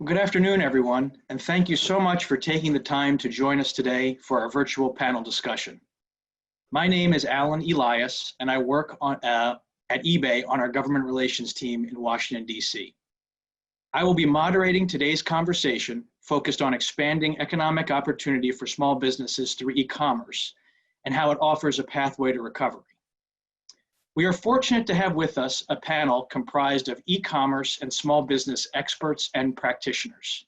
Good afternoon, everyone, and thank you so much for taking the time to join us today for our virtual panel discussion. My name is Alan Elias, and I work at eBay on our government relations team in Washington, D.C. I will be moderating today's conversation focused on expanding economic opportunity for small businesses through e-commerce and how it offers a pathway to recovery. We are fortunate to have with us a panel comprised of e-commerce and small business experts and practitioners.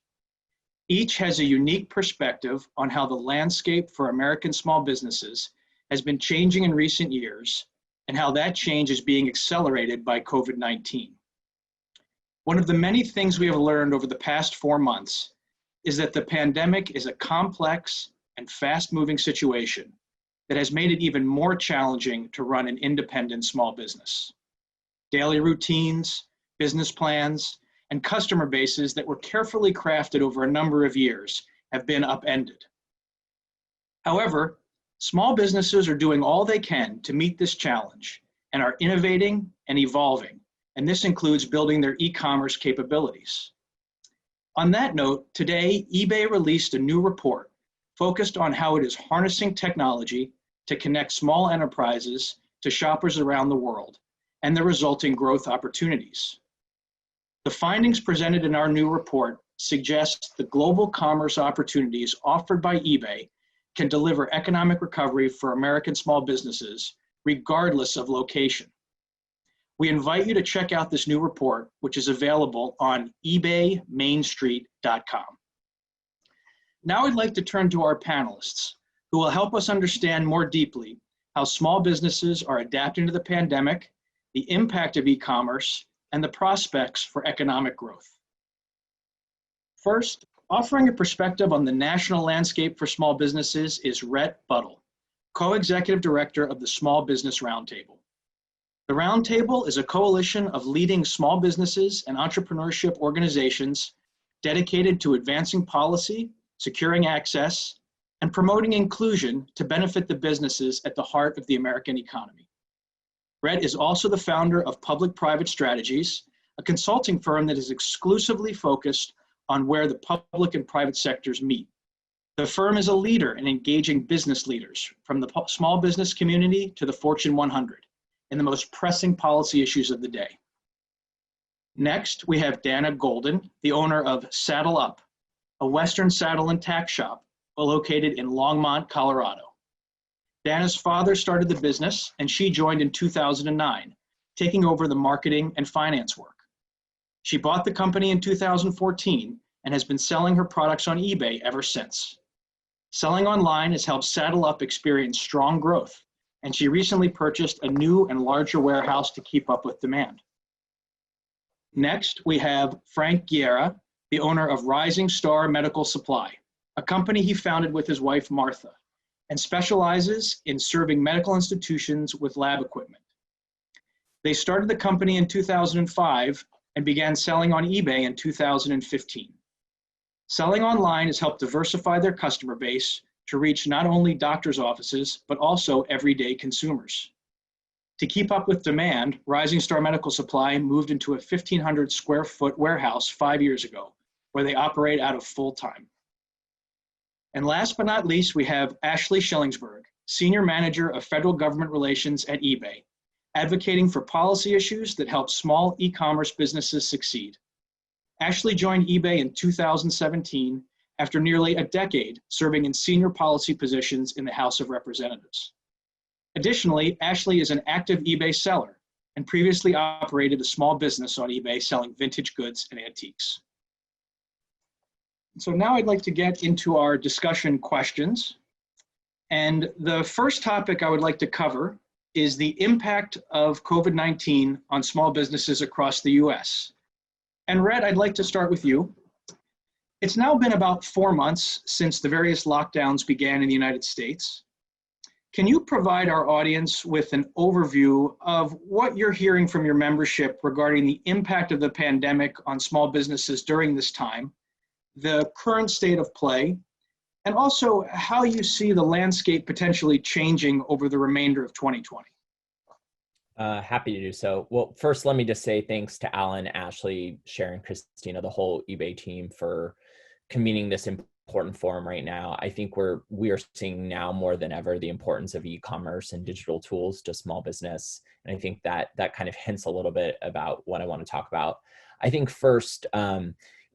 Each has a unique perspective on how the landscape for American small businesses has been changing in recent years and how that change is being accelerated by COVID-19. One of the many things we have learned over the past 4 months is that the pandemic is a complex and fast-moving situation that has made it even more challenging to run an independent small business. Daily routines, business plans, and customer bases that were carefully crafted over a number of years have been upended. However, small businesses are doing all they can to meet this challenge and are innovating and evolving, and this includes building their e-commerce capabilities. On that note, today, eBay released a new report focused on how it is harnessing technology to connect small enterprises to shoppers around the world and the resulting growth opportunities. The findings presented in our new report suggest the global commerce opportunities offered by eBay can deliver economic recovery for American small businesses regardless of location. We invite you to check out this new report, which is available on ebaymainstreet.com. Now I'd like to turn to our panelists, who will help us understand more deeply how small businesses are adapting to the pandemic, the impact of e-commerce, and the prospects for economic growth. First, offering a perspective on the national landscape for small businesses is Rhett Buttle, Co-Executive Director of the Small Business Roundtable. The Roundtable is a coalition of leading small businesses and entrepreneurship organizations dedicated to advancing policy, securing access, and promoting inclusion to benefit the businesses at the heart of the American economy. Rhett is also the founder of Public-Private Strategies, a consulting firm that is exclusively focused on where the public and private sectors meet. The firm is a leader in engaging business leaders from the small business community to the Fortune 100 in the most pressing policy issues of the day. Next, we have Danna Golden, the owner of Saddle Up, a Western saddle and tack shop located in Longmont, Colorado. Danna's father started the business and she joined in 2009, taking over the marketing and finance work. She bought the company in 2014 and has been selling her products on eBay ever since. Selling online has helped Saddle Up experience strong growth, and she recently purchased a new and larger warehouse to keep up with demand. Next, we have Frank Guerra, the owner of Rising Star Medical Supply, a company he founded with his wife, Martha, and specializes in serving medical institutions with lab equipment. They started the company in 2005 and began selling on eBay in 2015. Selling online has helped diversify their customer base to reach not only doctors' offices, but also everyday consumers. To keep up with demand, Rising Star Medical Supply moved into a 1,500 square foot warehouse 5 years ago, where they operate out of full-time. And last but not least, we have Ashley Shillingsburg, Senior Manager of Federal Government Relations at eBay, advocating for policy issues that help small e-commerce businesses succeed. Ashley joined eBay in 2017 after nearly a decade serving in senior policy positions in the House of Representatives. Additionally, Ashley is an active eBay seller and previously operated a small business on eBay selling vintage goods and antiques. So now I'd like to get into our discussion questions. And the first topic I would like to cover is the impact of COVID-19 on small businesses across the US. And Rhett, I'd like to start with you. It's now been about 4 months since the various lockdowns began in the United States. Can you provide our audience with an overview of what you're hearing from your membership regarding the impact of the pandemic on small businesses during this time, the current state of play, and also how you see the landscape potentially changing over the remainder of 2020? Happy to do so. Well, first, let me just say thanks to Alan, Ashley, Sharon, Christina, the whole eBay team for convening this important forum right now. I think we are seeing now more than ever the importance of e-commerce and digital tools to small business. And I think that kind of hints a little bit about what I want to talk about. I think first,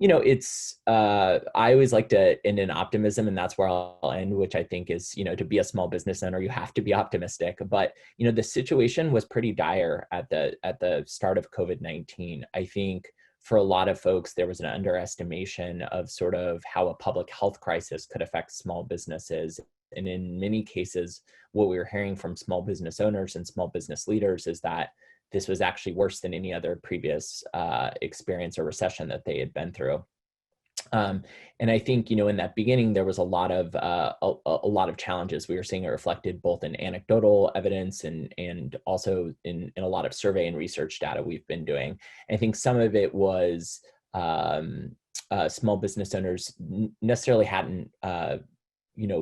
it's I always like to end in optimism, and that's where I'll end, which I think is, to be a small business owner, you have to be optimistic. But the situation was pretty dire at the start of COVID-19. I think for a lot of folks, there was an underestimation of sort of how a public health crisis could affect small businesses. And in many cases, what we were hearing from small business owners and small business leaders is that this was actually worse than any other previous experience or recession that they had been through. And I think, in that beginning, there was a lot of challenges. We were seeing it reflected both in anecdotal evidence and also in a lot of survey and research data we've been doing. I think some of it was small business owners necessarily hadn't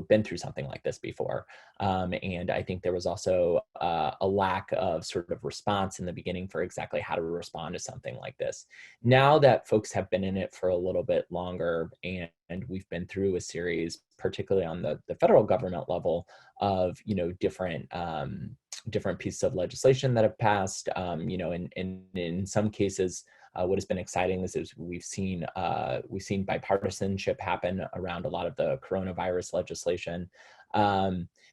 been through something like this before. And I think there was also a lack of sort of response in the beginning for exactly how to respond to something like this. Now that folks have been in it for a little bit longer, and we've been through a series, particularly on the federal government level, of different pieces of legislation that have passed, and in some cases, what has been exciting is we've seen bipartisanship happen around a lot of the coronavirus legislation.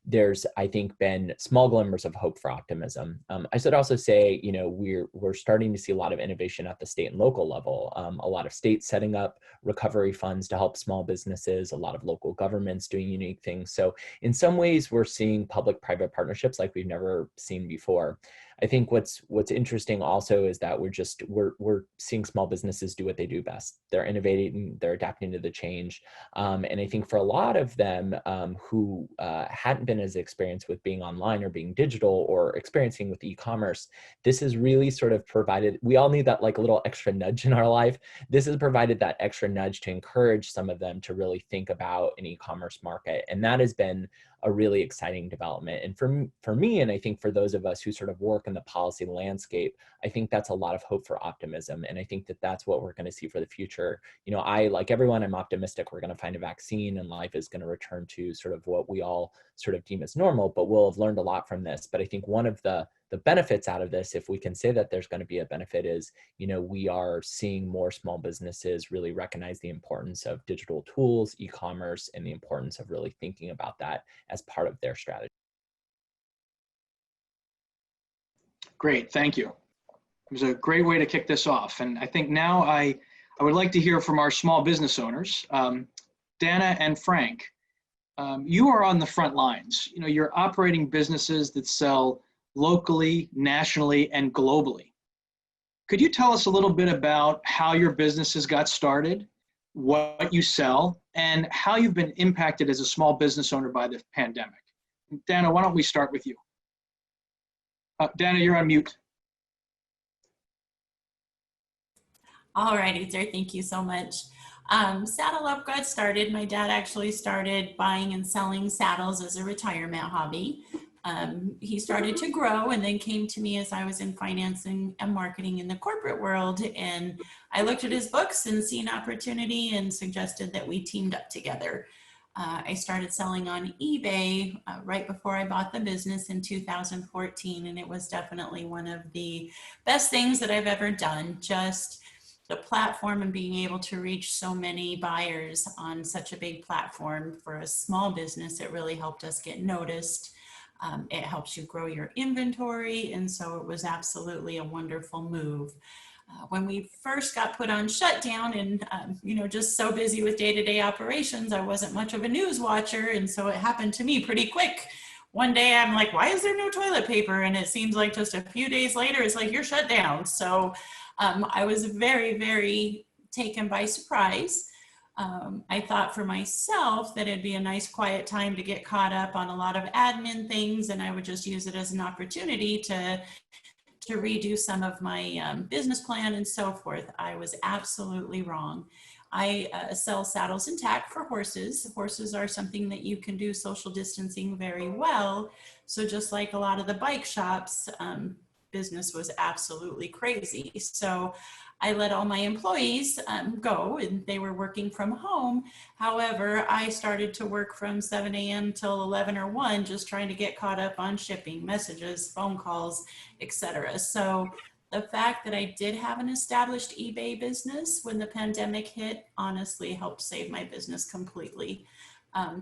There's, I think, been small glimmers of hope for optimism. I should also say, we're starting to see a lot of innovation at the state and local level. A lot of states setting up recovery funds to help small businesses, a lot of local governments doing unique things. So in some ways, we're seeing public-private partnerships like we've never seen before. I think what's interesting also is that we're seeing small businesses do what they do best. They're innovating, they're adapting to the change. And I think for a lot of them who hadn't been as experienced with being online or being digital or experiencing with e-commerce, this has really sort of provided, we all need that like a little extra nudge in our life. This has provided that extra nudge to encourage some of them to really think about an e-commerce market. And that has been a really exciting development. And for me, and I think for those of us who sort of work in the policy landscape, I think that's a lot of hope for optimism. And I think that that's what we're going to see for the future. I, like everyone, I'm optimistic we're going to find a vaccine and life is going to return to sort of what we all sort of deem as normal, but we'll have learned a lot from this. But I think one of the benefits out of this, if we can say that there's going to be a benefit, is, we are seeing more small businesses really recognize the importance of digital tools, e-commerce, and the importance of really thinking about that as part of their strategy. Great, thank you. It was a great way to kick this off. And I think now I would like to hear from our small business owners. Danna and Frank, you are on the front lines. You're operating businesses that sell locally, nationally, and globally. Could you tell us a little bit about how your businesses got started, what you sell, and how you've been impacted as a small business owner by the pandemic? Danna, why don't we start with you? Danna, you're on mute. All righty, sir. Thank you so much. Saddle Up got started. My dad actually started buying and selling saddles as a retirement hobby. He started to grow and then came to me as I was in financing and marketing in the corporate world. And I looked at his books and seen opportunity and suggested that we teamed up together. I started selling on eBay right before I bought the business in 2014. And it was definitely one of the best things that I've ever done. Just the platform and being able to reach so many buyers on such a big platform for a small business, it really helped us get noticed. It helps you grow your inventory. And so it was absolutely a wonderful move. When we first got put on shutdown and, just so busy with day-to-day operations, I wasn't much of a news watcher. And so it happened to me pretty quick. One day I'm like, why is there no toilet paper? And it seems like just a few days later, it's like, you're shut down. So I was very, very taken by surprise. I thought for myself that it'd be a nice quiet time to get caught up on a lot of admin things, and I would just use it as an opportunity to redo some of my business plan and so forth. I was absolutely wrong. I sell saddles and tack for horses. Horses are something that you can do social distancing very well. So just like a lot of the bike shops, business was absolutely crazy. So I let all my employees go, and they were working from home. However, I started to work from 7 a.m. till 11 or 1, just trying to get caught up on shipping, messages, phone calls, etc. So the fact that I did have an established eBay business when the pandemic hit honestly helped save my business completely.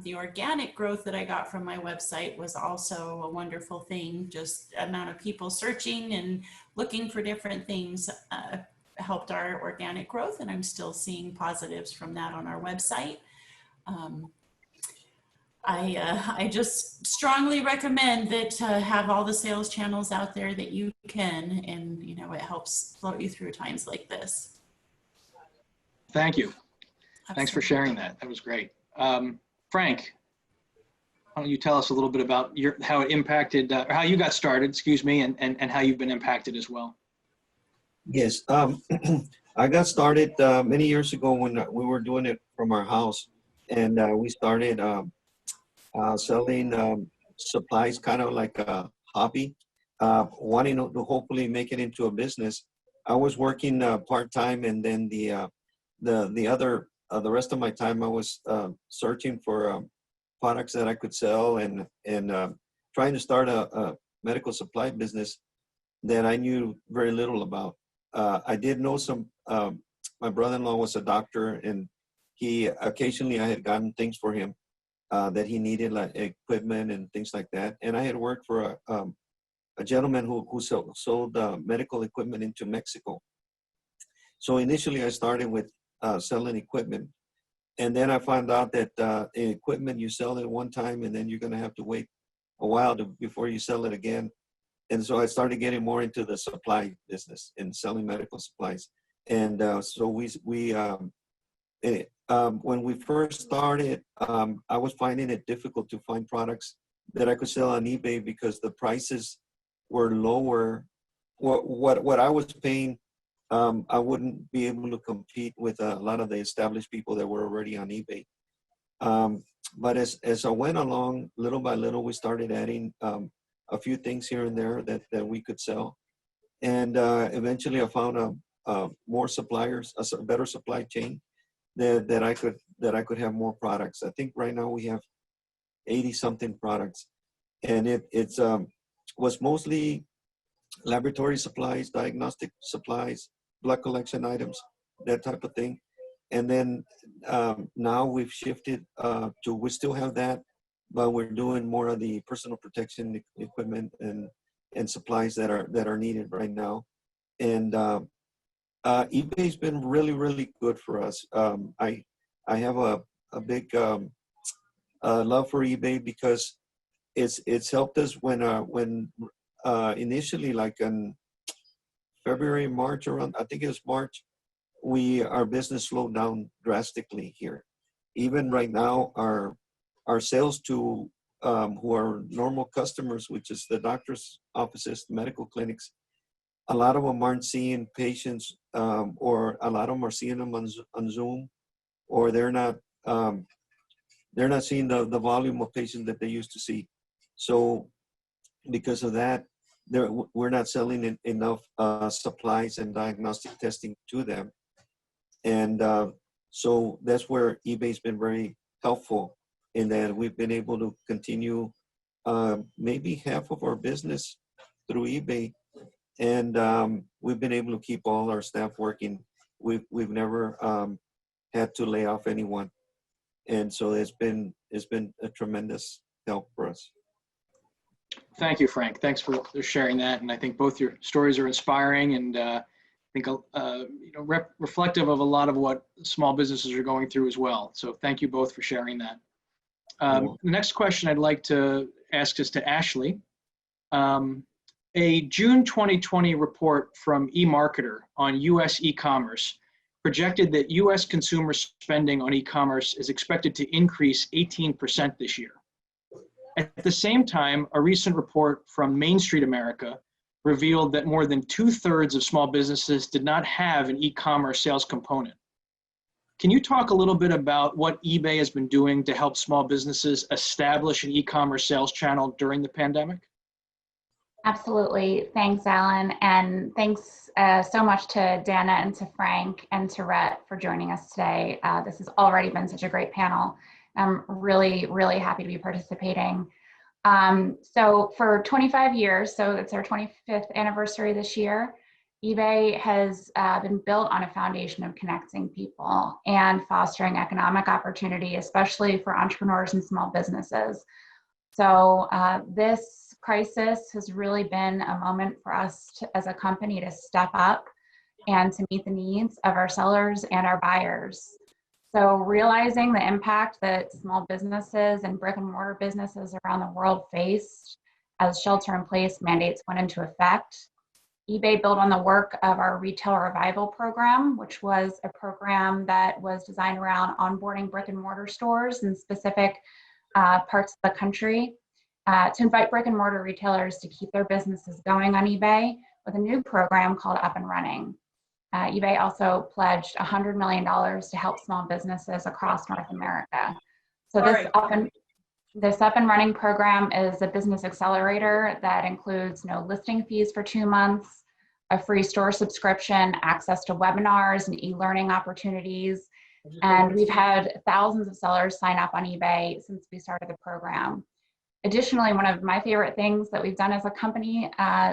The organic growth that I got from my website was also a wonderful thing. Just the amount of people searching and looking for different things helped our organic growth, and I'm still seeing positives from that on our website. I just strongly recommend that have all the sales channels out there that you can, and you know, it helps float you through times like this. Thank you. Thanks for Absolutely. sharing that. That was great. Frank, why don't you tell us a little bit about how it impacted, or how you got started, excuse me, and how you've been impacted as well. Yes, I got started many years ago when we were doing it from our house, and we started selling supplies, kind of like a hobby, wanting to hopefully make it into a business. I was working part-time, and then the rest of my time I was searching for products that I could sell, and trying to start a medical supply business that I knew very little about. I did know some, my brother-in-law was a doctor, and he occasionally, I had gotten things for him that he needed, like equipment and things like that. And I had worked for a gentleman who sold medical equipment into Mexico. So initially I started with selling equipment. And then I found out that equipment, you sell it one time, and then you're gonna have to wait a while before you sell it again. And so I started getting more into the supply business and selling medical supplies. And so when we first started, I was finding it difficult to find products that I could sell on eBay because the prices were lower. What I was paying, I wouldn't be able to compete with a lot of the established people that were already on eBay. But as I went along, little by little, we started adding a few things here and there that we could sell. And eventually I found more suppliers, a better supply chain that I could have more products. I think right now we have 80 something products, and it was mostly laboratory supplies, diagnostic supplies, blood collection items, that type of thing. And then now we've shifted to, we still have that, but we're doing more of the personal protection equipment and supplies that are needed right now. And eBay's been really, really good for us. I have a big love for eBay because it's helped us when initially, like in February, March, around, I think it was March, our business slowed down drastically here. Even right now, our sales to who are normal customers, which is the doctor's offices, the medical clinics, a lot of them aren't seeing patients, or a lot of them are seeing them on Zoom, or they're not seeing the volume of patients that they used to see. So because of that, we're not selling enough supplies and diagnostic testing to them. And so that's where eBay's been very helpful, in that we've been able to continue maybe half of our business through eBay. And we've been able to keep all our staff working. We've never had to lay off anyone. And so it's been a tremendous help for us. Thank you, Frank. Thanks for sharing that. And I think both your stories are inspiring, and I think reflective of a lot of what small businesses are going through as well. So thank you both for sharing that. The next question I'd like to ask is to Ashley. A June 2020 report from eMarketer on U.S. e-commerce projected that U.S. consumer spending on e-commerce is expected to increase 18% this year. At the same time, a recent report from Main Street America revealed that more than 2/3 of small businesses did not have an e-commerce sales component. Can you talk a little bit about what eBay has been doing to help small businesses establish an e-commerce sales channel during the pandemic? Absolutely. Thanks, Alan. And thanks so much to Danna and to Frank and to Rhett for joining us today. This has already been such a great panel. I'm really, really happy to be participating. So for 25 years, so it's our 25th anniversary this year, eBay has been built on a foundation of connecting people and fostering economic opportunity, especially for entrepreneurs and small businesses. So this crisis has really been a moment for us as a company to step up and to meet the needs of our sellers and our buyers. So realizing the impact that small businesses and brick and mortar businesses around the world faced as shelter-in-place mandates went into effect, eBay built on the work of our Retail Revival program, which was a program that was designed around onboarding brick and mortar stores in specific parts of the country to invite brick and mortar retailers to keep their businesses going on eBay with a new program called Up and Running. eBay also pledged $100 million to help small businesses across North America. So this Up and Running program is a business accelerator that includes no listing fees for 2 months, a free store subscription, access to webinars and e-learning opportunities. And we've had thousands of sellers sign up on eBay since we started the program. Additionally, one of my favorite things that we've done as a company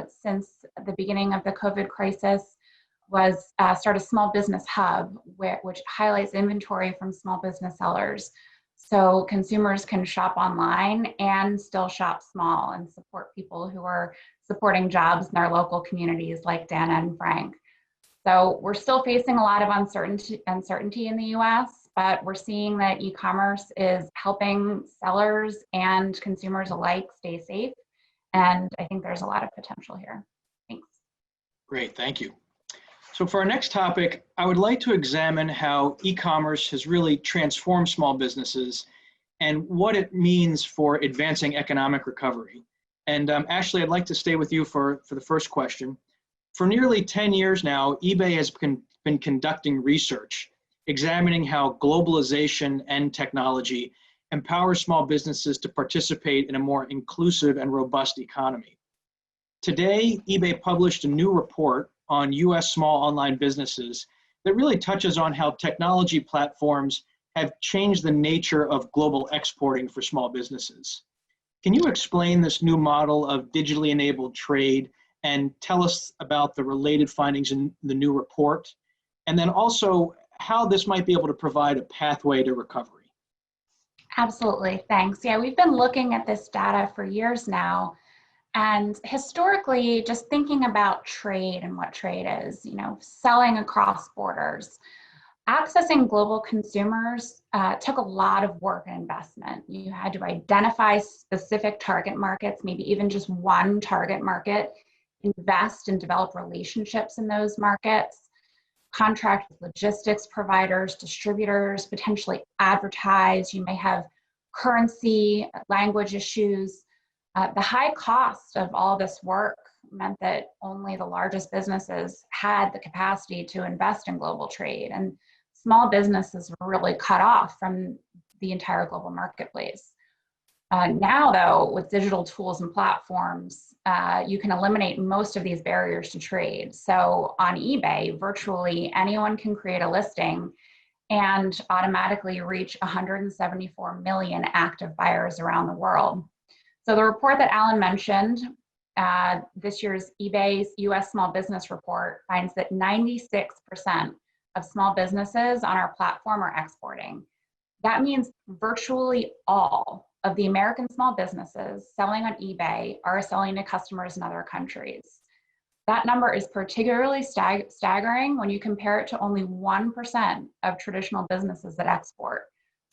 since the beginning of the COVID crisis was start a small business hub, which highlights inventory from small business sellers. So consumers can shop online and still shop small and support people who are supporting jobs in their local communities like Danna and Frank. So we're still facing a lot of uncertainty in the US, but we're seeing that e-commerce is helping sellers and consumers alike stay safe. And I think there's a lot of potential here. Thanks. Great, thank you. So for our next topic, I would like to examine how e-commerce has really transformed small businesses and what it means for advancing economic recovery. And Ashley, I'd like to stay with you for the first question. For nearly 10 years now, eBay has been conducting research, examining how globalization and technology empower small businesses to participate in a more inclusive and robust economy. Today, eBay published a new report on US small online businesses that really touches on how technology platforms have changed the nature of global exporting for small businesses. Can you explain this new model of digitally enabled trade and tell us about the related findings in the new report? And then also how this might be able to provide a pathway to recovery. Absolutely, thanks. Yeah, we've been looking at this data for years now. And historically, just thinking about trade and what trade is, selling across borders, accessing global consumers took a lot of work and investment. You had to identify specific target markets, maybe even just one target market, invest and develop relationships in those markets, contract with logistics providers, distributors, potentially advertise. You may have currency, language issues. The high cost of all this work meant that only the largest businesses had the capacity to invest in global trade, and small businesses were really cut off from the entire global marketplace. Now, though, with digital tools and platforms, you can eliminate most of these barriers to trade. So on eBay, virtually anyone can create a listing and automatically reach 174 million active buyers around the world. So the report that Alan mentioned, this year's eBay's US Small Business Report, finds that 96% of small businesses on our platform are exporting. That means virtually all of the American small businesses selling on eBay are selling to customers in other countries. That number is particularly staggering when you compare it to only 1% of traditional businesses that export.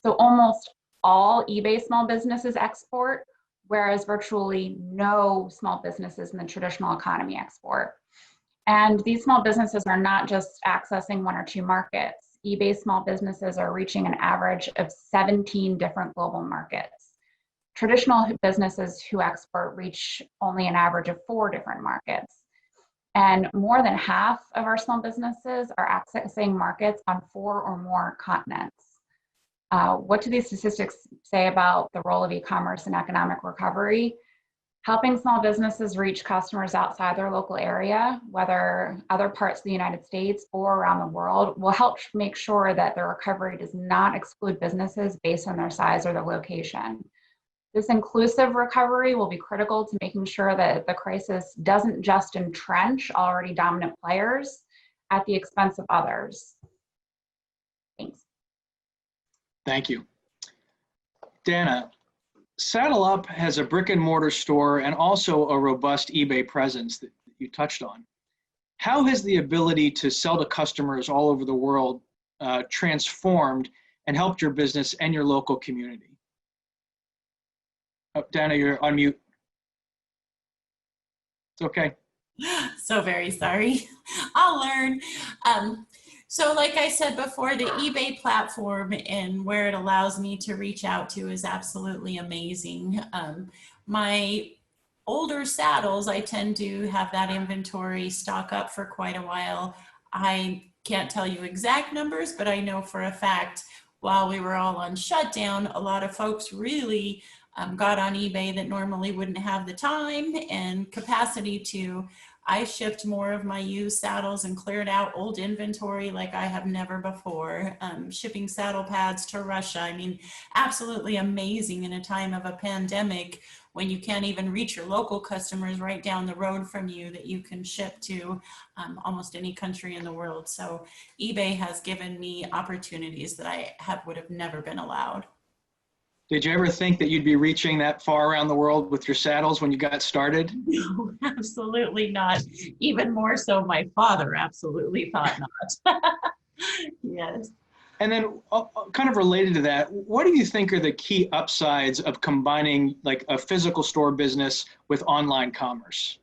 So almost all eBay small businesses export, whereas virtually no small businesses in the traditional economy export. And these small businesses are not just accessing one or two markets. eBay small businesses are reaching an average of 17 different global markets. Traditional businesses who export reach only an average of 4 different markets. And more than half of our small businesses are accessing markets on 4 or more continents. What do these statistics say about the role of e-commerce in economic recovery? Helping small businesses reach customers outside their local area, whether other parts of the United States or around the world, will help make sure that the recovery does not exclude businesses based on their size or their location. This inclusive recovery will be critical to making sure that the crisis doesn't just entrench already dominant players at the expense of others. Thanks. Thank you. Danna, Saddle Up has a brick and mortar store and also a robust eBay presence that you touched on. How has the ability to sell to customers all over the world transformed and helped your business and your local community? Oh, Danna, you're on mute. It's okay. So very sorry. I'll learn. So like I said before, the eBay platform and where it allows me to reach out to is absolutely amazing. My older saddles, I tend to have that inventory stock up for quite a while. I can't tell you exact numbers, but I know for a fact while we were all on shutdown, a lot of folks really got on eBay that normally wouldn't have the time and capacity to. I shipped more of my used saddles and cleared out old inventory like I have never before. Shipping saddle pads to Russia. I mean, absolutely amazing in a time of a pandemic when you can't even reach your local customers right down the road from you, that you can ship to almost any country in the world. So eBay has given me opportunities that I would have never been allowed. Did you ever think that you'd be reaching that far around the world with your saddles when you got started? No, absolutely not. Even more so, my father absolutely thought not. Yes. And then kind of related to that, what do you think are the key upsides of combining like a physical store business with online commerce?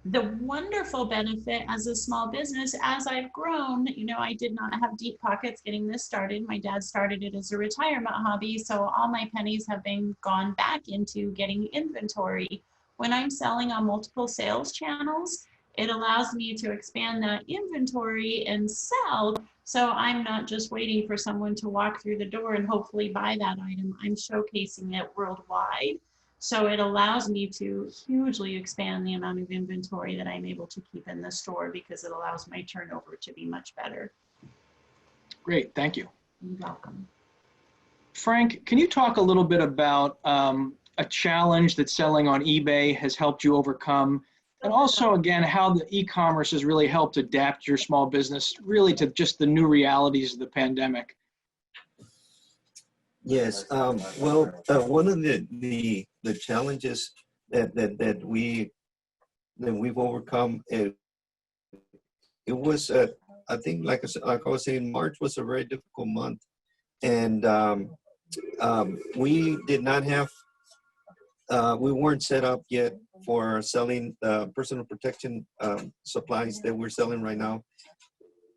The wonderful benefit as a small business, as I've grown, you know, I did not have deep pockets getting this started. My dad started it as a retirement hobby, so all my pennies have been gone back into getting inventory. When I'm selling on multiple sales channels, it allows me to expand that inventory and sell, so I'm not just waiting for someone to walk through the door and hopefully buy that item. I'm showcasing it worldwide. So it allows me to hugely expand the amount of inventory that I'm able to keep in the store because it allows my turnover to be much better. Great, thank you. You're welcome. Frank, can you talk a little bit about a challenge that selling on eBay has helped you overcome? And also, again, how the e-commerce has really helped adapt your small business really to just the new realities of the pandemic? Yes. Well, one of the challenges that we've overcome, it was I think like I was saying, March was a very difficult month, and we did not have we weren't set up yet for selling personal protection supplies that we're selling right now.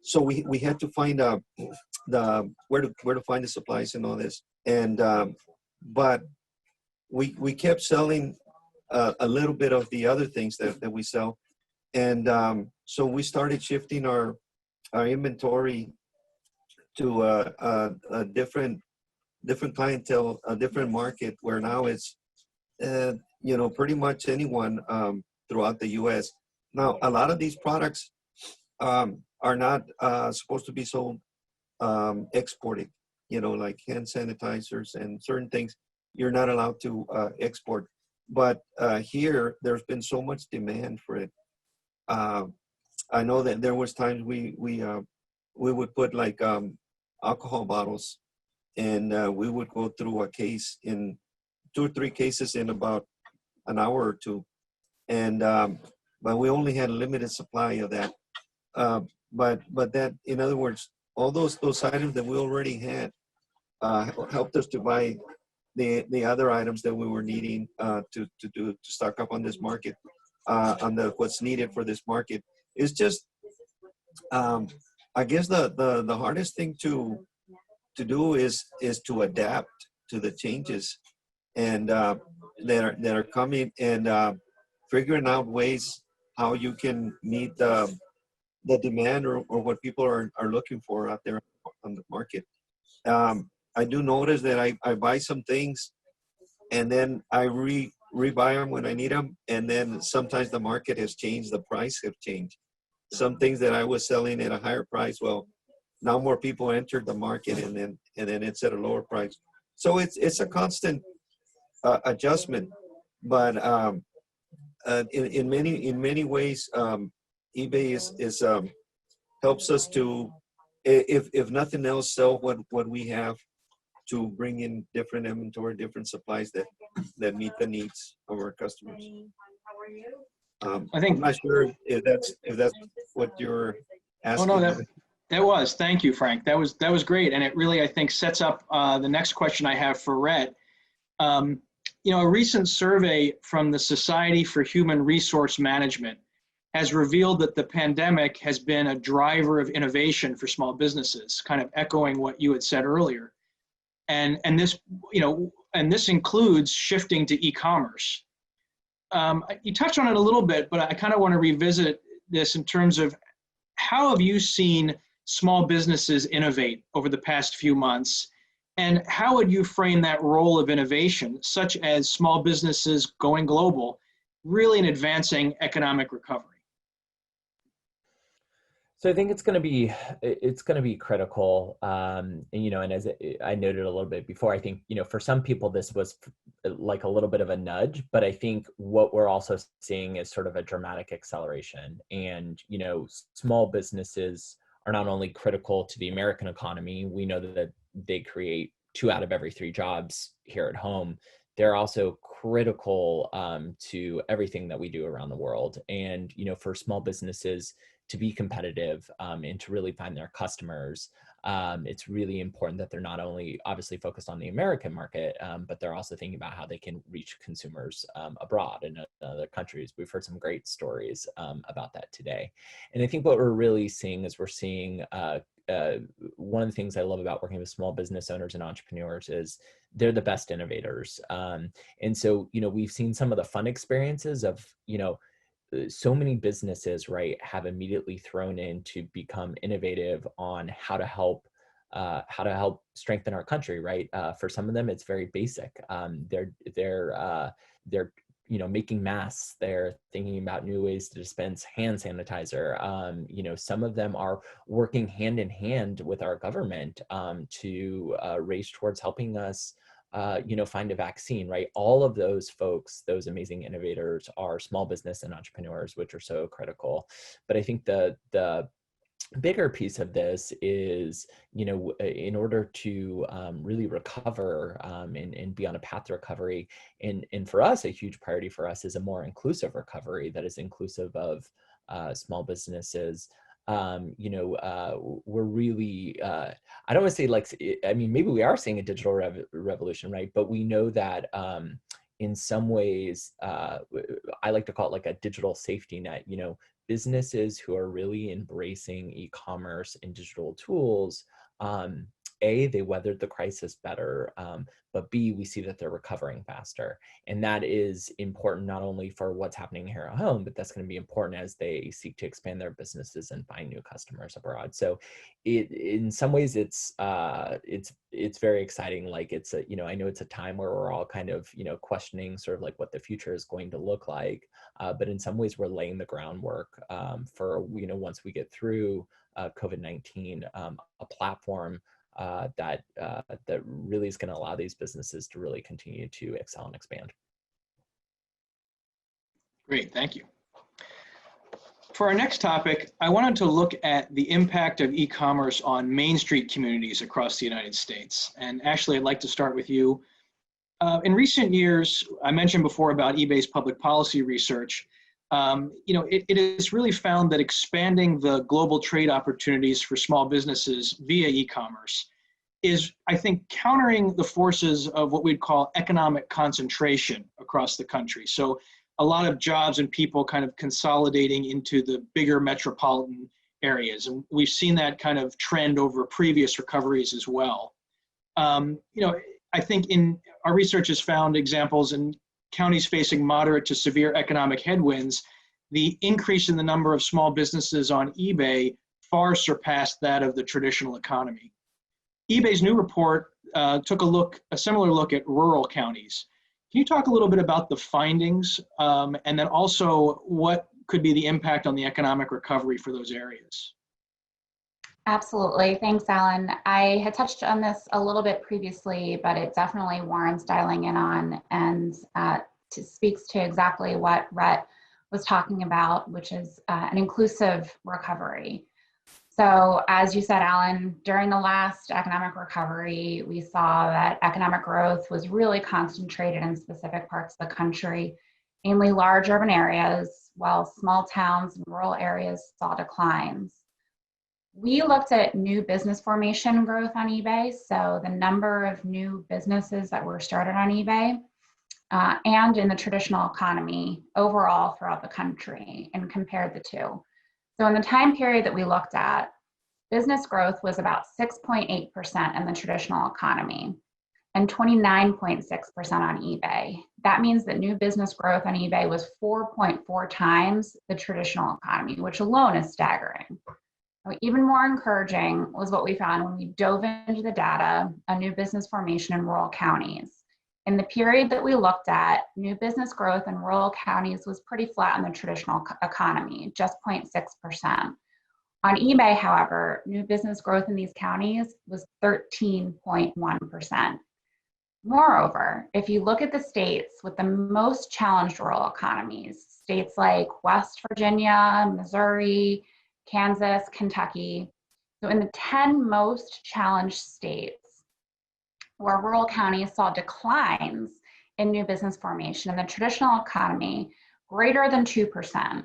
So we had to find where to find the supplies and all this. And but we kept selling a little bit of the other things that we sell, and so we started shifting our inventory to a different clientele, a different market, where now it's you know, pretty much anyone throughout the U.S. Now, a lot of these products are not supposed to be sold exported. You know, like hand sanitizers and certain things, you're not allowed to export. But here, there's been so much demand for it. I know that there was times we would put like alcohol bottles, and we would go through a case in 2 or 3 cases in about an hour or two, and but we only had a limited supply of that. But that, in other words, all those items that we already had helped us to buy the other items that we were needing to stock up on this market, on what's needed for this market. It's just, I guess the hardest thing to do is to adapt to the changes and that are coming, and figuring out ways how you can meet the demand or what people are looking for out there on the market. I do notice that I buy some things, and then I rebuy them when I need them. And then sometimes the market has changed, the price have changed. Some things that I was selling at a higher price, well, now more people entered the market, and then it's at a lower price. So it's a constant adjustment. But in many ways, eBay is helps us to, if nothing else, sell what we have, to bring in different inventory, different supplies that meet the needs of our customers. I think, I'm not sure if that's what you're asking. oh no, that was, thank you, Frank. That was great. And it really, I think, sets up the next question I have for Rhett. You know, a recent survey from the Society for Human Resource Management has revealed that the pandemic has been a driver of innovation for small businesses, kind of echoing what you had said earlier. And this, you know, and this includes shifting to e-commerce. You touched on it a little bit, but I kind of want to revisit this in terms of how have you seen small businesses innovate over the past few months? And how would you frame that role of innovation, such as small businesses going global, really in advancing economic recovery? So I think it's going to be critical, and, you know, and as I noted a little bit before, I think, you know, for some people this was like a little bit of a nudge, but I think what we're also seeing is sort of a dramatic acceleration. And, you know, small businesses are not only critical to the American economy, we know that they create 2 out of every 3 jobs here at home. They're also critical to everything that we do around the world. And, you know, for small businesses to be competitive and to really find their customers, it's really important that they're not only obviously focused on the American market, but they're also thinking about how they can reach consumers abroad in other countries. We've heard some great stories about that today. And I think what we're really seeing is one of the things I love about working with small business owners and entrepreneurs is they're the best innovators. And so, you know, we've seen some of the fun experiences of, you know, so many businesses, right, have immediately thrown in to become innovative on how to help strengthen our country, right? For some of them, it's very basic. They're you know, making masks. They're thinking about new ways to dispense hand sanitizer. You know, some of them are working hand in hand with our government to race towards helping us you know, find a vaccine, right? All of those folks, those amazing innovators, are small business and entrepreneurs, which are so critical. But I think the bigger piece of this is, you know, in order to really recover and be on a path to recovery, and for us, a huge priority for us is a more inclusive recovery that is inclusive of small businesses. You know, we're really, I don't want to say like, I mean, maybe we are seeing a digital revolution, right? But we know that in some ways, I like to call it like a digital safety net. You know, businesses who are really embracing e-commerce and digital tools, A, they weathered the crisis better, but B, we see that they're recovering faster. And that is important not only for what's happening here at home, but that's going to be important as they seek to expand their businesses and find new customers abroad. So in some ways, it's very exciting. Like it's a, you know, I know it's a time where we're all kind of, you know, questioning sort of like what the future is going to look like. But in some ways, we're laying the groundwork for, you know, once we get through COVID-19, a platform that really is going to allow these businesses to really continue to excel and expand. Great, thank you. For our next topic, I wanted to look at the impact of e-commerce on Main Street communities across the United States. And Ashley, I'd like to start with you. In recent years, I mentioned before about eBay's public policy research. You know, it has really found that expanding the global trade opportunities for small businesses via e-commerce is, I think, countering the forces of what we'd call economic concentration across the country. So a lot of jobs and people kind of consolidating into the bigger metropolitan areas. And we've seen that kind of trend over previous recoveries as well. You know, I think in our research has found examples in counties facing moderate to severe economic headwinds. The increase in the number of small businesses on eBay far surpassed that of the traditional economy. eBay's new report took a similar look at rural counties. Can you talk a little bit about the findings and then also what could be the impact on the economic recovery for those areas? Absolutely. Thanks, Alan. I had touched on this a little bit previously, but it definitely warrants dialing in on and speaks to exactly what Rhett was talking about, which is an inclusive recovery. So as you said, Alan, during the last economic recovery, we saw that economic growth was really concentrated in specific parts of the country, mainly large urban areas, while small towns and rural areas saw declines. We looked at new business formation growth on eBay, so the number of new businesses that were started on eBay, and in the traditional economy overall throughout the country, and compared the two. So in the time period that we looked at, business growth was about 6.8% in the traditional economy and 29.6% on eBay. That means that new business growth on eBay was 4.4 times the traditional economy, which alone is staggering. Even more encouraging was what we found when we dove into the data on new business formation in rural counties. In the period that we looked at, new business growth in rural counties was pretty flat in the traditional economy, just 0.6%. On eBay, however, new business growth in these counties was 13.1%. Moreover, if you look at the states with the most challenged rural economies, states like West Virginia, Missouri, Kansas, Kentucky. So in the 10 most challenged states where rural counties saw declines in new business formation in the traditional economy greater than 2%,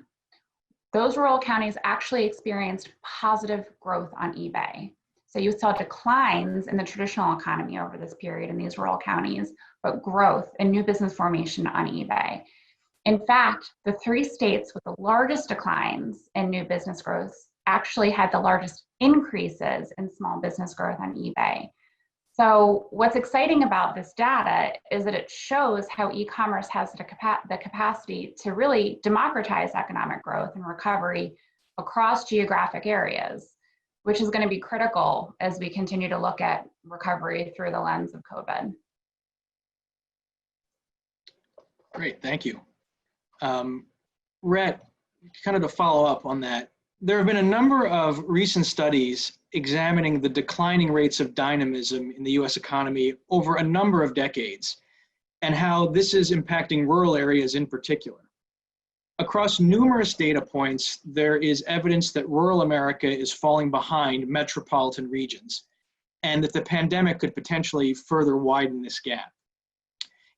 those rural counties actually experienced positive growth on eBay. So you saw declines in the traditional economy over this period in these rural counties, but growth in new business formation on eBay. In fact, the 3 states with the largest declines in new business growth actually had the largest increases in small business growth on eBay. So what's exciting about this data is that it shows how e-commerce has the capacity to really democratize economic growth and recovery across geographic areas, which is going to be critical as we continue to look at recovery through the lens of COVID. Great, thank you. Rhett, kind of to follow up on that, there have been a number of recent studies examining the declining rates of dynamism in the US economy over a number of decades and how this is impacting rural areas in particular. Across numerous data points, there is evidence that rural America is falling behind metropolitan regions and that the pandemic could potentially further widen this gap.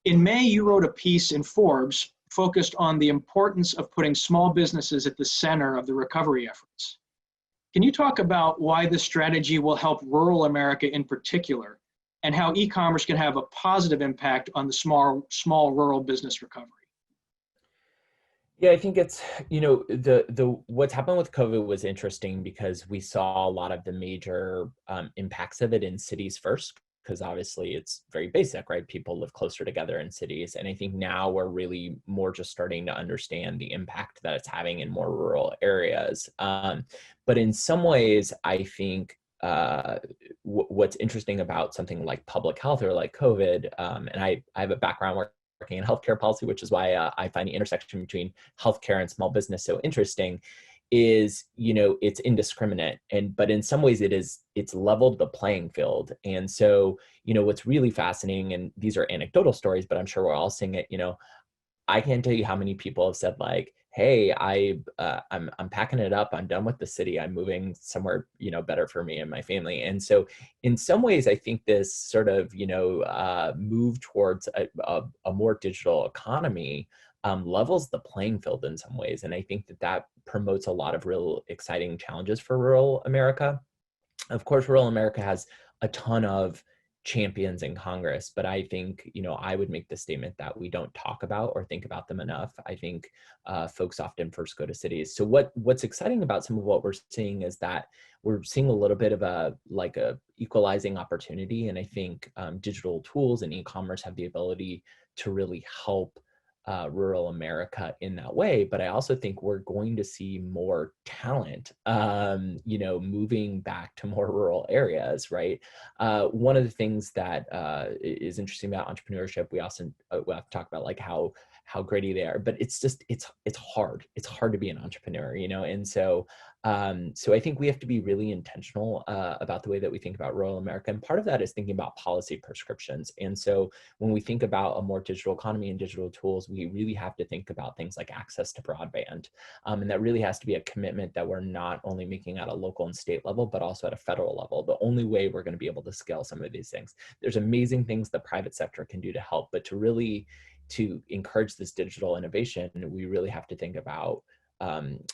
In May, you wrote a piece in Forbes focused on the importance of putting small businesses at the center of the recovery efforts. Can you talk about why this strategy will help rural America in particular and how e-commerce can have a positive impact on the small rural business recovery? Yeah, I think it's, you know, the what's happened with COVID was interesting because we saw a lot of the major impacts of it in cities first, because obviously it's very basic, right? People live closer together in cities. And I think now we're really more just starting to understand the impact that it's having in more rural areas. But in some ways, I think what's interesting about something like public health or like COVID, and I have a background working in healthcare policy, which is why I find the intersection between healthcare and small business so interesting, is, you know, it's indiscriminate, but in some ways it's leveled the playing field. And so, you know, what's really fascinating, and these are anecdotal stories, but I'm sure we're all seeing it, you know, I can't tell you how many people have said like, hey, I'm packing it up. I'm done with the city. I'm moving somewhere, you know, better for me and my family. And so in some ways, I think this sort of, you know, move towards a more digital economy levels the playing field in some ways. And I think that promotes a lot of real exciting challenges for rural America. Of course, rural America has a ton of champions in Congress, but I think, you know, I would make the statement that we don't talk about or think about them enough. I think folks often first go to cities. So what's exciting about some of what we're seeing is that we're seeing a little bit of a equalizing opportunity. And I think digital tools and e-commerce have the ability to really help rural America in that way. But I also think we're going to see more talent, moving back to more rural areas, right? One of the things that is interesting about entrepreneurship, we also we have to talk about like how gritty they are, but it's hard. It's hard to be an entrepreneur, and so I think we have to be really intentional about the way that we think about rural America. And part of that is thinking about policy prescriptions. And so when we think about a more digital economy and digital tools, we really have to think about things like access to broadband. And that really has to be a commitment that we're not only making at a local and state level, but also at a federal level. The only way we're going to be able to scale some of these things. There's amazing things the private sector can do to help, but to encourage this digital innovation, we really have to think about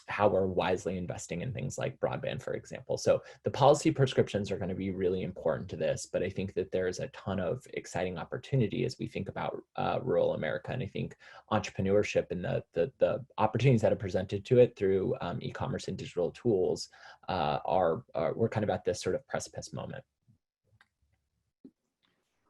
how we're wisely investing in things like broadband, for example. So the policy prescriptions are going to be really important to this, but I think that there's a ton of exciting opportunity as we think about rural America. And I think entrepreneurship and the opportunities that are presented to it through e-commerce and digital tools we're kind of at this sort of precipice moment.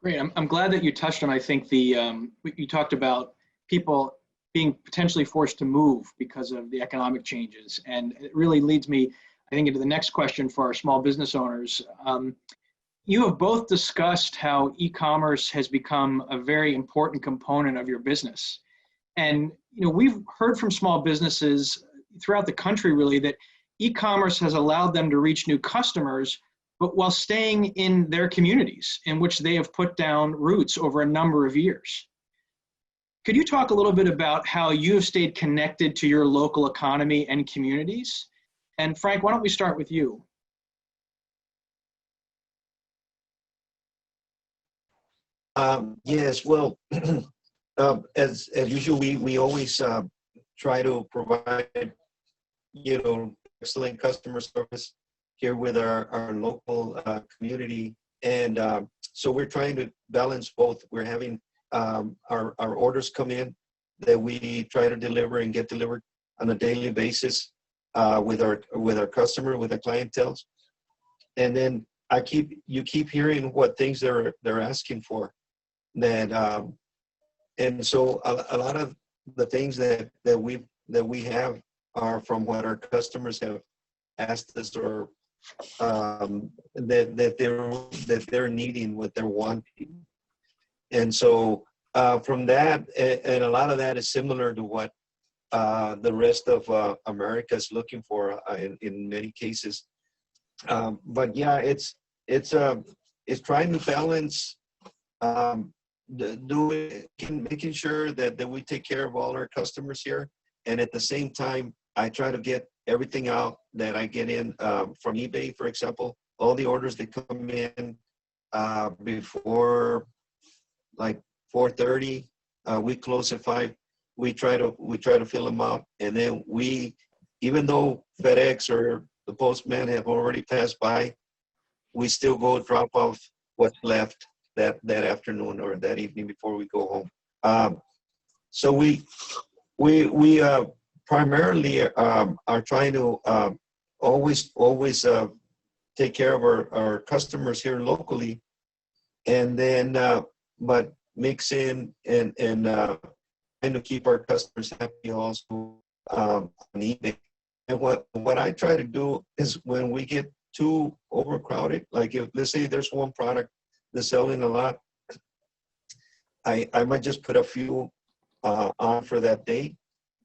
Great. I'm glad that you touched on, I think, you talked about people being potentially forced to move because of the economic changes. And it really leads me, I think, into the next question for our small business owners. You have both discussed how e-commerce has become a very important component of your business. And we've heard from small businesses throughout the country, really, that e-commerce has allowed them to reach new customers, but while staying in their communities in which they have put down roots over a number of years. Could you talk a little bit about how you have stayed connected to your local economy and communities? And Frank, why don't we start with you? Yes, well, as usual, we always try to provide, excellent customer service here with our local community. And so we're trying to balance both. We're having our orders come in that we try to deliver and get delivered on a daily basis with our customer, with our clientele. And then you keep hearing what things they're asking for. And so a lot of the things that we have are from what our customers have asked us, or that they're needing, what they're wanting. And so from that, and a lot of that is similar to what the rest of America is looking for in many cases. But yeah, it's trying to balance making sure that we take care of all our customers here, and at the same time, I try to get everything out that I get in from eBay, for example. All the orders that come in before like 4:30, we close at 5. We try to fill them out, and then even though FedEx or the postman have already passed by, we still go drop off what's left that afternoon or that evening before we go home. So we primarily are trying to always take care of our customers here locally, and then but mix in and trying to keep our customers happy also on eBay. And what I try to do is, when we get too overcrowded, like if let's say there's one product that's selling a lot, I might just put a few on for that day,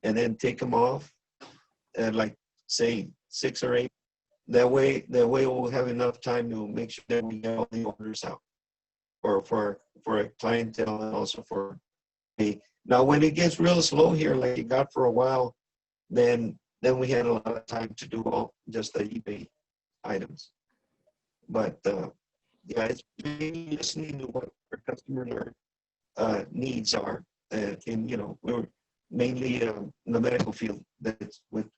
and then take them off, and like say 6 or 8. That way we'll have enough time to make sure that we get all the orders out for a clientele, and also for me. Now, when it gets real slow here, like it got for a while, then we had a lot of time to do just the eBay items. But yeah, it's mainly listening to what our customer needs are, and we're mainly in the medical field. That's with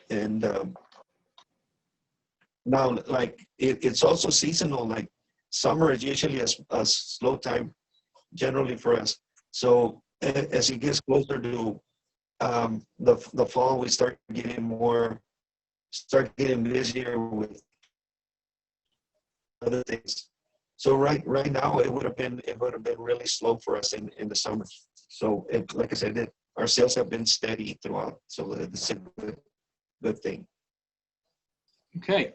and now, like it's also seasonal. Like summer is usually a slow time generally for us. So as it gets closer to the fall, we start getting busier with other things. So right now it would have been really slow for us in the summer. So like I said, our sales have been steady throughout. So it's a good thing. Okay.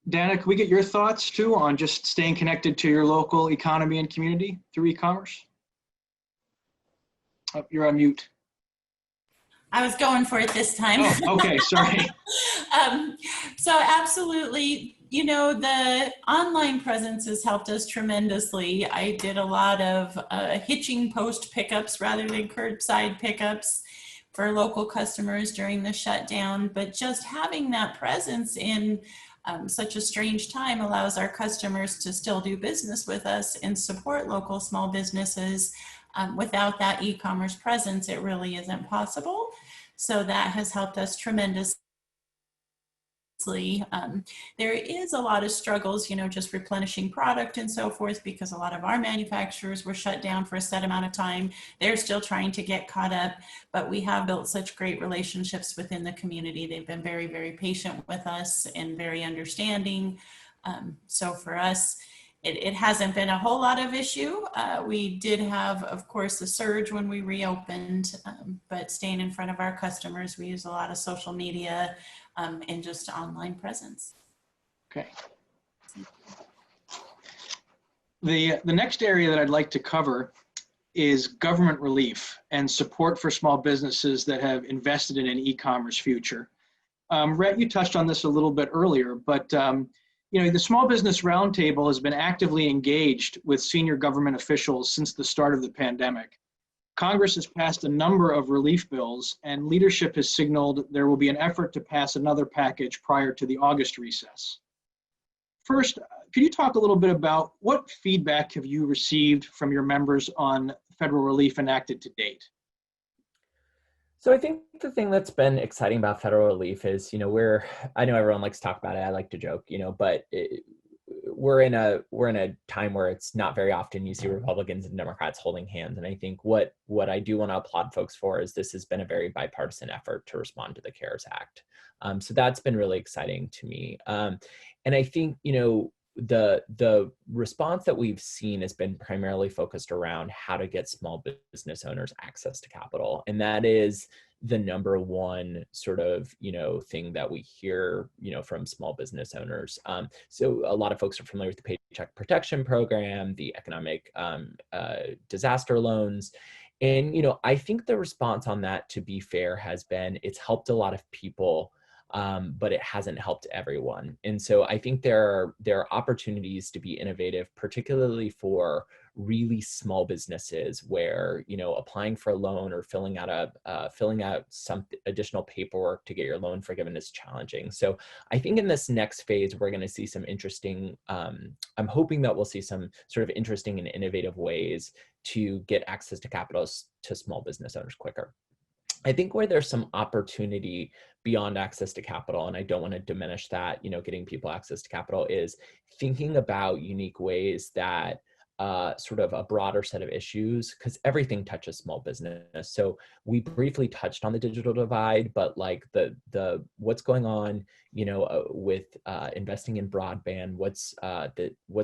Danna, can we get your thoughts too on just staying connected to your local economy and community through e-commerce? Oh, you're on mute. I was going for it this time. Oh, okay, sorry. So absolutely, you know, the online presence has helped us tremendously. I did a lot of hitching post pickups rather than curbside pickups for local customers during the shutdown, but just having that presence in such a strange time allows our customers to still do business with us and support local small businesses. Without that e-commerce presence, it really isn't possible. So that has helped us tremendously. There is a lot of struggles, you know, just replenishing product and so forth, because a lot of our manufacturers were shut down for a set amount of time. They're still trying to get caught up, but we have built such great relationships within the community. They've been very, very patient with us and very understanding. So for us, it hasn't been a whole lot of issue. We did have, of course, a surge when we reopened, but staying in front of our customers, we use a lot of social media and just online presence. Okay. The next area that I'd like to cover is government relief and support for small businesses that have invested in an e-commerce future. Rhett, you touched on this a little bit earlier, but you know, the Small Business Roundtable has been actively engaged with senior government officials since the start of the pandemic. Congress has passed a number of relief bills, and leadership has signaled there will be an effort to pass another package prior to the August recess. First, could you talk a little bit about what feedback have you received from your members on federal relief enacted to date? So I think the thing that's been exciting about federal relief is, you know, I know everyone likes to talk about it. I like to joke, you know, but we're in a time where it's not very often you see Republicans and Democrats holding hands. And I think what I do want to applaud folks for is this has been a very bipartisan effort to respond to the CARES Act. So that's been really exciting to me. And I think, you know, the response that we've seen has been primarily focused around how to get small business owners access to capital. And that is the number one sort of, you know, thing that we hear, you know, from small business owners. So a lot of folks are familiar with the Paycheck Protection Program, the economic disaster loans. And, you know, I think the response on that, to be fair, has been it's helped a lot of people, but it hasn't helped everyone. And so I think there are opportunities to be innovative, particularly for really small businesses where, you know, applying for a loan or filling out some additional paperwork to get your loan forgiven is challenging. So I think in this next phase, we're going to see some interesting, I'm hoping that we'll see some sort of interesting and innovative ways to get access to capital to small business owners quicker. I think where there's some opportunity beyond access to capital, and I don't want to diminish that, you know, getting people access to capital, is thinking about unique ways that sort of a broader set of issues, because everything touches small business. So we briefly touched on the digital divide, but like the what's going on, you know, with investing in broadband, what's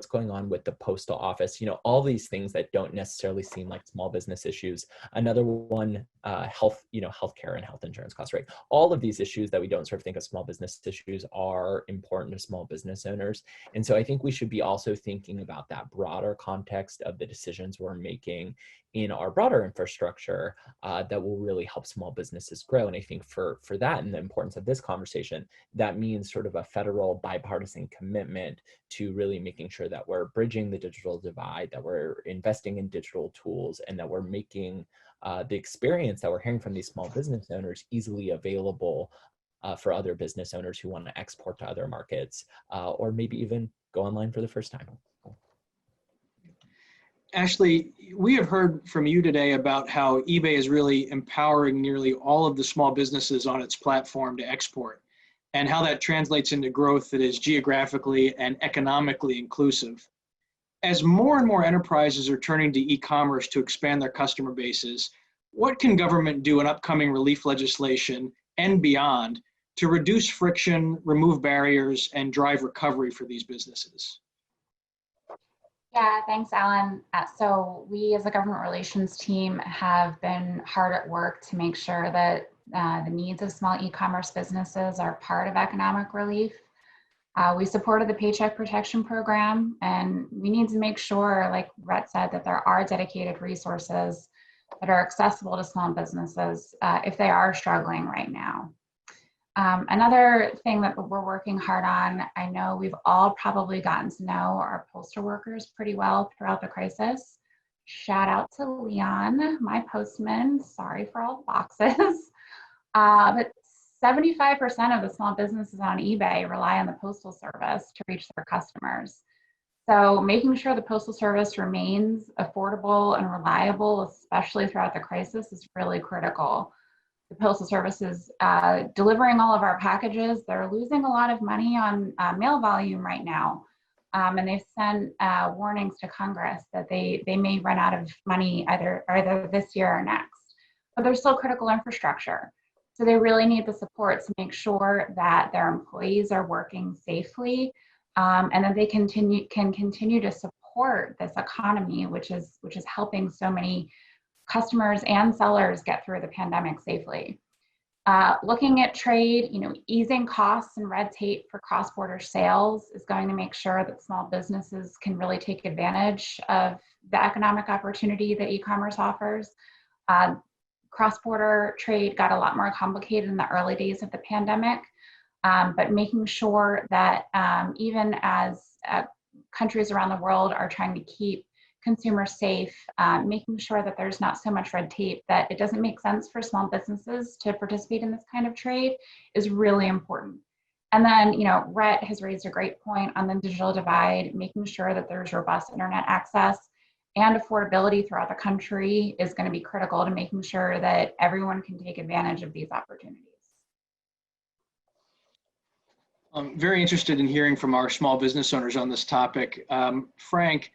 going on with the postal office, you know, all these things that don't necessarily seem like small business issues. Another one, health, you know, healthcare and health insurance costs, right? All of these issues that we don't sort of think of small business issues are important to small business owners. And so I think we should be also thinking about that broader context of the decisions we're making in our broader infrastructure that will really help small businesses grow. And I think for that and the importance of this conversation, that means sort of a federal bipartisan commitment to really making sure that we're bridging the digital divide, that we're investing in digital tools, and that we're making the experience that we're hearing from these small business owners easily available for other business owners who want to export to other markets or maybe even go online for the first time. Ashley, we have heard from you today about how eBay is really empowering nearly all of the small businesses on its platform to export, and how that translates into growth that is geographically and economically inclusive. As more and more enterprises are turning to e-commerce to expand their customer bases, what can government do in upcoming relief legislation and beyond to reduce friction, remove barriers, and drive recovery for these businesses? Yeah, thanks, Alan. So we as a government relations team have been hard at work to make sure that the needs of small e-commerce businesses are part of economic relief. We supported the Paycheck Protection Program, and we need to make sure, like Rhett said, that there are dedicated resources that are accessible to small businesses if they are struggling right now. Another thing that we're working hard on, I know we've all probably gotten to know our postal workers pretty well throughout the crisis. Shout out to Leon, my postman, sorry for all the boxes. But 75% of the small businesses on eBay rely on the Postal Service to reach their customers. So making sure the Postal Service remains affordable and reliable, especially throughout the crisis, is really critical. The Postal Service is delivering all of our packages. They're losing a lot of money on mail volume right now. And they've sent warnings to Congress that they may run out of money either this year or next. But they're still critical infrastructure. So they really need the support to make sure that their employees are working safely and that they can continue to support this economy, which is helping so many customers and sellers get through the pandemic safely. Looking at trade, easing costs and red tape for cross-border sales is going to make sure that small businesses can really take advantage of the economic opportunity that e-commerce offers. Cross-border trade got a lot more complicated in the early days of the pandemic, but making sure that even as countries around the world are trying to keep consumers safe, making sure that there's not so much red tape that it doesn't make sense for small businesses to participate in this kind of trade is really important. And then, Rhett has raised a great point on the digital divide, making sure that there's robust internet access and affordability throughout the country is going to be critical to making sure that everyone can take advantage of these opportunities. I'm very interested in hearing from our small business owners on this topic. Frank,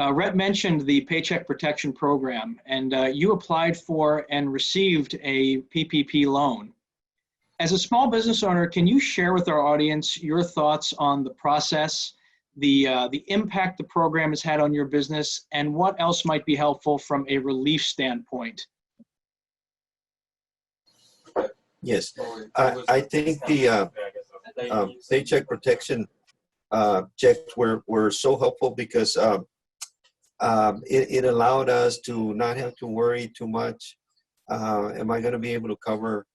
Rhett mentioned the Paycheck Protection Program, and you applied for and received a PPP loan. As a small business owner, can you share with our audience your thoughts on the process, the impact the program has had on your business, and what else might be helpful from a relief standpoint? Yes, I think the paycheck protection checks were so helpful because it allowed us to not have to worry too much. Am I going to be able to cover,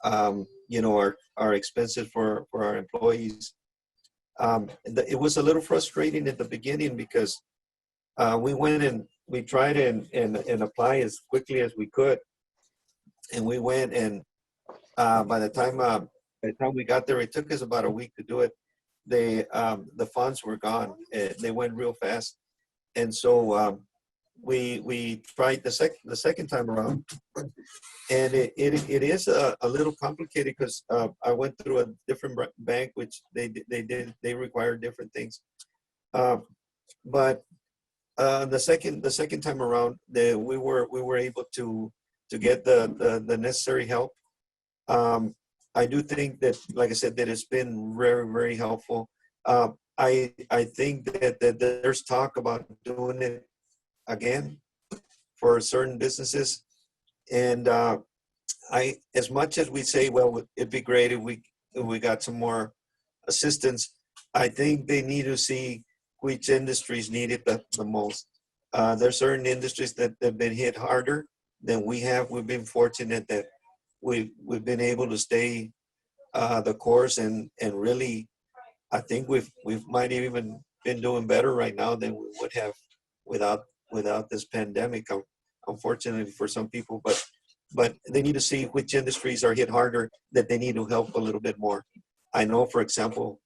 our expenses for our employees? It was a little frustrating at the beginning because we went and we tried and apply as quickly as we could, and we went and by the time we got there, it took us about a week to do it. The funds were gone. They went real fast, and so we tried the second time around, and it is a little complicated because I went through a different bank, which they require different things. But the second time around, we were able to get the necessary help. I do think that, like I said, that it's been very, very helpful. I think that there's talk about doing it again for certain businesses, and as much as we say, well, it'd be great if we got some more assistance, I think they need to see which industries need it the most. There's certain industries that have been hit harder than we have. We've been fortunate that we've been able to stay the course, and really, I think we've might have even been doing better right now than we would have without this pandemic. Unfortunately for some people, but they need to see which industries are hit harder, that they need to help a little bit more. I know, for example,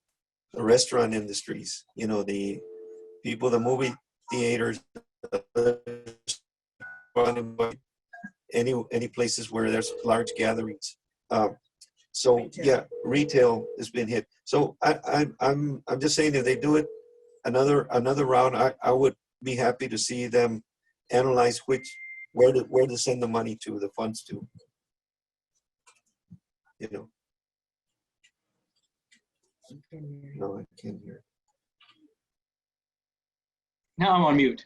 the restaurant industries, the people, the movie theaters, any places where there's large gatherings. So yeah, retail has been hit. So I'm just saying, if they do it another round, I would be happy to see them analyze where to send the money to, the funds to. No, I can't hear. Now I'm on mute.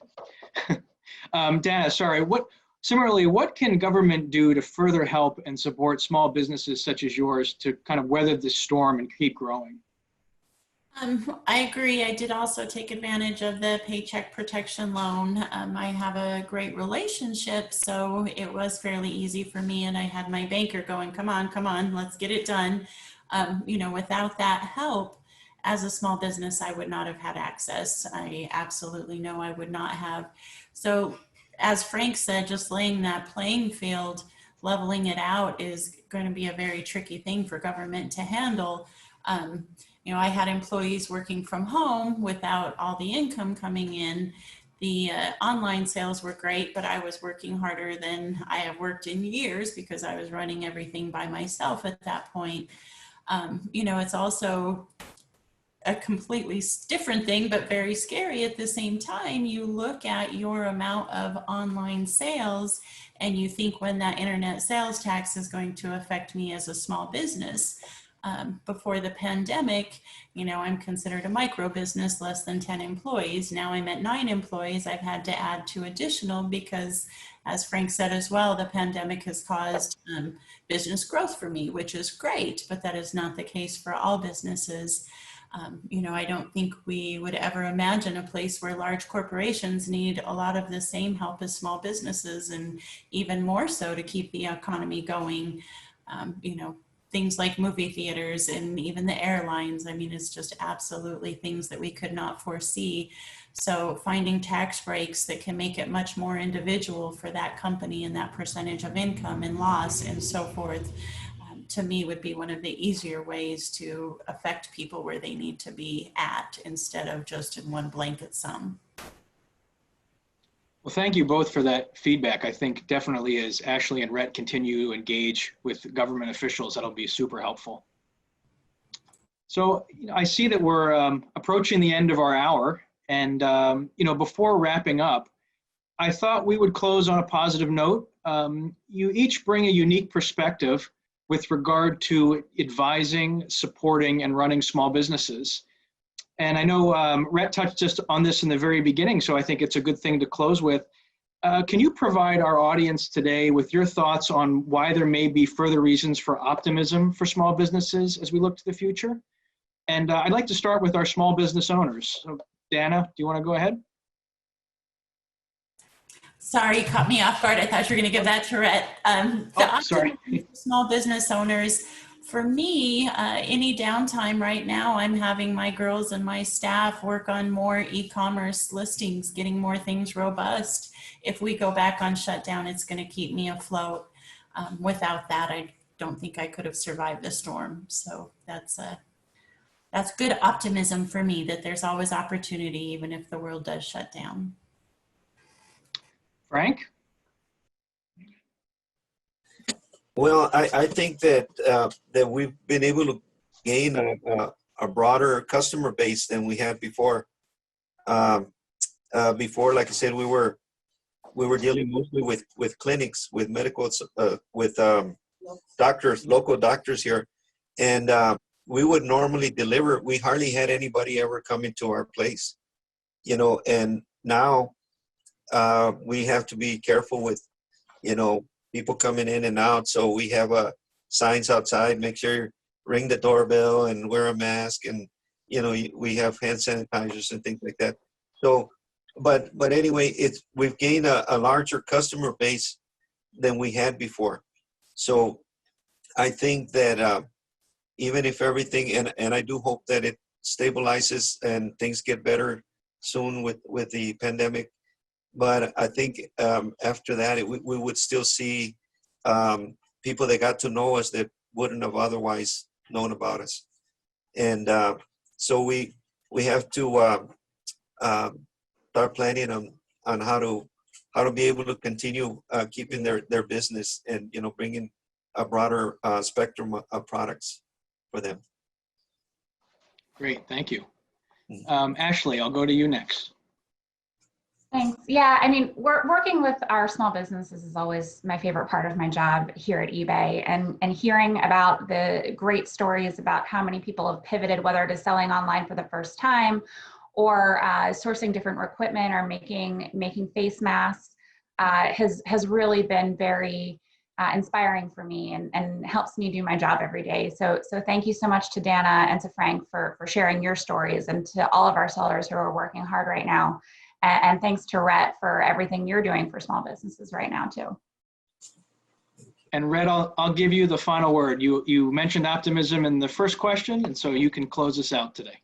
Danna, sorry, what can government do to further help and support small businesses such as yours to kind of weather this storm and keep growing? I agree. I did also take advantage of the Paycheck Protection Loan. I have a great relationship, so it was fairly easy for me. And I had my banker going, come on, let's get it done. Without that help, as a small business, I would not have had access. I absolutely know I would not have. So as Frank said, just laying that playing field, leveling it out is going to be a very tricky thing for government to handle. I had employees working from home without all the income coming in. The online sales were great, but I was working harder than I have worked in years because I was running everything by myself at that point. It's also a completely different thing, but very scary at the same time. You look at your amount of online sales and you think, when that internet sales tax is going to affect me as a small business. Before the pandemic, I'm considered a micro business, less than 10 employees. Now I'm at 9 employees. I've had to add 2 additional because, as Frank said as well, the pandemic has caused business growth for me, which is great, but that is not the case for all businesses. I don't think we would ever imagine a place where large corporations need a lot of the same help as small businesses, and even more so to keep the economy going. Things like movie theaters and even the airlines, it's just absolutely things that we could not foresee. So finding tax breaks that can make it much more individual for that company and that percentage of income and loss and so forth, to me would be one of the easier ways to affect people where they need to be at, instead of just in one blanket sum. Well, thank you both for that feedback. I think definitely as Ashley and Rhett continue to engage with government officials, that'll be super helpful. So I see that we're approaching the end of our hour. And before wrapping up, I thought we would close on a positive note. You each bring a unique perspective with regard to advising, supporting, and running small businesses. And I know Rhett touched just on this in the very beginning, so I think it's a good thing to close with. Can you provide our audience today with your thoughts on why there may be further reasons for optimism for small businesses as we look to the future? And I'd like to start with our small business owners. So Danna, do you want to go ahead? Sorry, caught me off guard. I thought you were going to give that to Rhett. Sorry. Small business owners, for me, any downtime right now, I'm having my girls and my staff work on more e-commerce listings, getting more things robust. If we go back on shutdown, it's going to keep me afloat. Without that, I don't think I could have survived the storm. So that's good optimism for me, that there's always opportunity, even if the world does shut down. Frank? Well, I think that that we've been able to gain a broader customer base than we had before. Before, like I said, we were dealing mostly with clinics, with medical, with doctors, local doctors here, and we would normally deliver. We hardly had anybody ever come into our place, and now we have to be careful with, people coming in and out. So we have signs outside, make sure you ring the doorbell and wear a mask, and we have hand sanitizers and things like that. So, but anyway, we've gained a larger customer base than we had before. So I think that even if everything, and I do hope that it stabilizes and things get better soon with the pandemic. But I think after that, we would still see people that got to know us that wouldn't have otherwise known about us. And so we have to start planning on how to be able to continue keeping their business and, bringing a broader spectrum of products for them. Great, thank you. Ashley, I'll go to you next. Thanks. Yeah, working with our small businesses is always my favorite part of my job here at eBay, and hearing about the great stories about how many people have pivoted, whether it is selling online for the first time or sourcing different equipment or making face masks has really been very inspiring for me and helps me do my job every day. So thank you so much to Danna and to Frank for sharing your stories, and to all of our sellers who are working hard right now. And thanks to Rhett for everything you're doing for small businesses right now too. And Rhett, I'll give you the final word. You mentioned optimism in the first question, and so you can close us out today.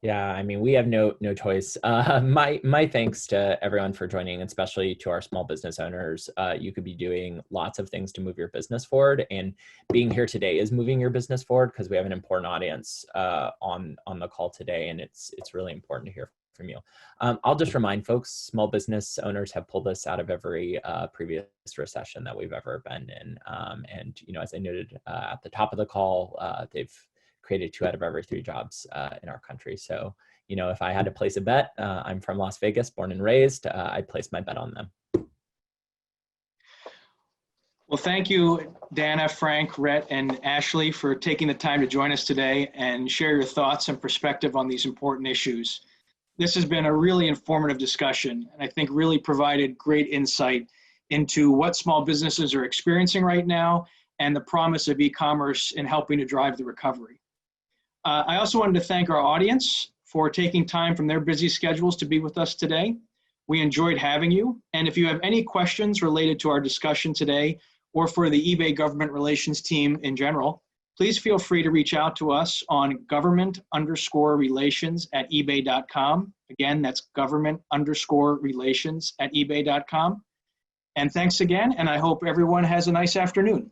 Yeah, I mean, we have no choice. My thanks to everyone for joining, especially to our small business owners. You could be doing lots of things to move your business forward, and being here today is moving your business forward, because we have an important audience on the call today, and it's really important to hear from you. I'll just remind folks, small business owners have pulled us out of every previous recession that we've ever been in, and as I noted at the top of the call, they've created 2 out of every 3 jobs in our country. So, if I had to place a bet, I'm from Las Vegas, born and raised, I'd place my bet on them. Well, thank you, Danna, Frank, Rhett, and Ashley for taking the time to join us today and share your thoughts and perspective on these important issues. This has been a really informative discussion, and I think really provided great insight into what small businesses are experiencing right now and the promise of e-commerce in helping to drive the recovery. I also wanted to thank our audience for taking time from their busy schedules to be with us today. We enjoyed having you. And if you have any questions related to our discussion today, or for the eBay government relations team in general, please feel free to reach out to us on government_relations@ebay.com. Again, that's government_relations@ebay.com. And thanks again, and I hope everyone has a nice afternoon.